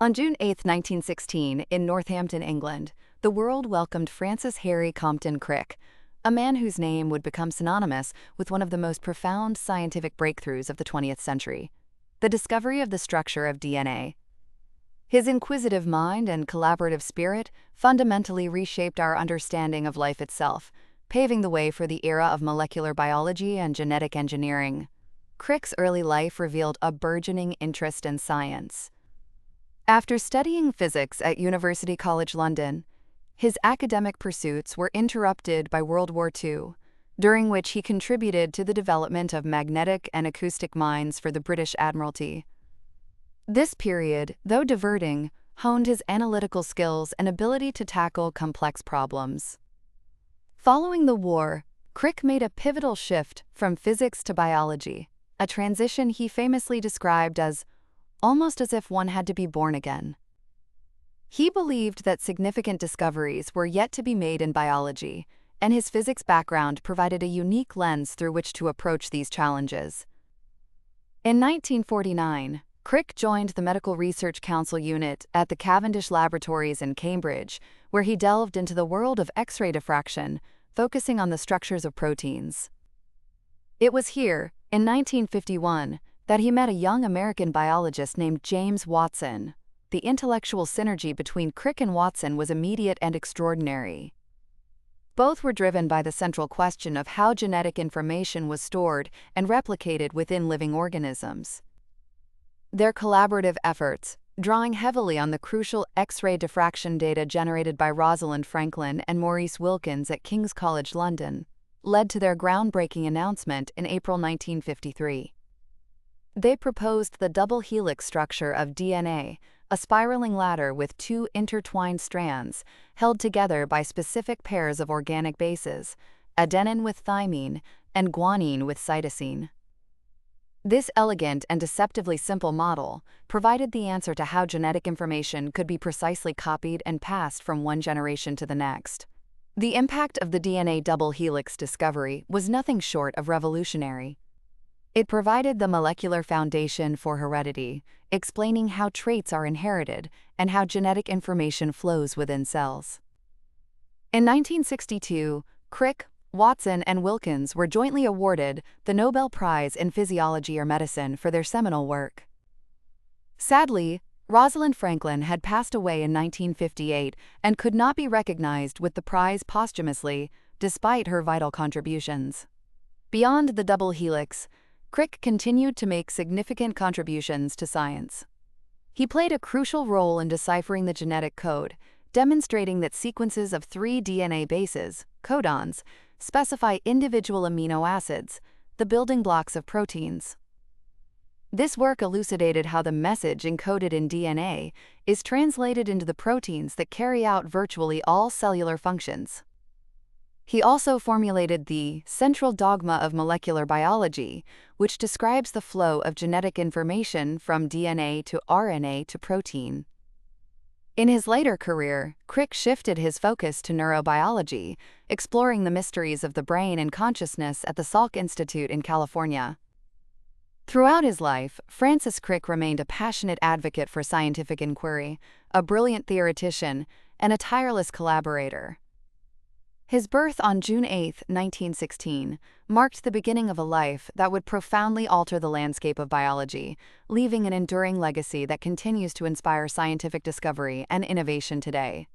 On June 8, 1916, in Northampton, England, the world welcomed Francis Harry Compton Crick, a man whose name would become synonymous with one of the most profound scientific breakthroughs of the 20th century, the discovery of the structure of DNA. His inquisitive mind and collaborative spirit fundamentally reshaped our understanding of life itself, paving the way for the era of molecular biology and genetic engineering. Crick's early life revealed a burgeoning interest in science. After studying physics at University College London, his academic pursuits were interrupted by World War II, during which he contributed to the development of magnetic and acoustic mines for the British Admiralty. This period, though diverting, honed his analytical skills and ability to tackle complex problems. Following the war, Crick made a pivotal shift from physics to biology, a transition he famously described as almost as if one had to be born again. He believed that significant discoveries were yet to be made in biology, and his physics background provided a unique lens through which to approach these challenges. In 1949, Crick joined the Medical Research Council unit at the Cavendish Laboratories in Cambridge, where he delved into the world of X-ray diffraction, focusing on the structures of proteins. It was here, in 1951, that he met a young American biologist named James Watson. The intellectual synergy between Crick and Watson was immediate and extraordinary. Both were driven by the central question of how genetic information was stored and replicated within living organisms. Their collaborative efforts, drawing heavily on the crucial X-ray diffraction data generated by Rosalind Franklin and Maurice Wilkins at King's College London, led to their groundbreaking announcement in April 1953. They proposed the double helix structure of DNA, a spiraling ladder with two intertwined strands held together by specific pairs of organic bases, adenine with thymine and guanine with cytosine. This elegant and deceptively simple model provided the answer to how genetic information could be precisely copied and passed from one generation to the next. The impact of the DNA double helix discovery was nothing short of revolutionary. It provided the molecular foundation for heredity, explaining how traits are inherited and how genetic information flows within cells. In 1962, Crick, Watson, and Wilkins were jointly awarded the Nobel Prize in Physiology or Medicine for their seminal work. Sadly, Rosalind Franklin had passed away in 1958 and could not be recognized with the prize posthumously, despite her vital contributions. Beyond the double helix, Crick continued to make significant contributions to science. He played a crucial role in deciphering the genetic code, demonstrating that sequences of 3 DNA bases, codons, specify individual amino acids, the building blocks of proteins. This work elucidated how the message encoded in DNA is translated into the proteins that carry out virtually all cellular functions. He also formulated the central dogma of molecular biology, which describes the flow of genetic information from DNA to RNA to protein. In his later career, Crick shifted his focus to neurobiology, exploring the mysteries of the brain and consciousness at the Salk Institute in California. Throughout his life, Francis Crick remained a passionate advocate for scientific inquiry, a brilliant theoretician, and a tireless collaborator. His birth on June 8, 1916, marked the beginning of a life that would profoundly alter the landscape of biology, leaving an enduring legacy that continues to inspire scientific discovery and innovation today.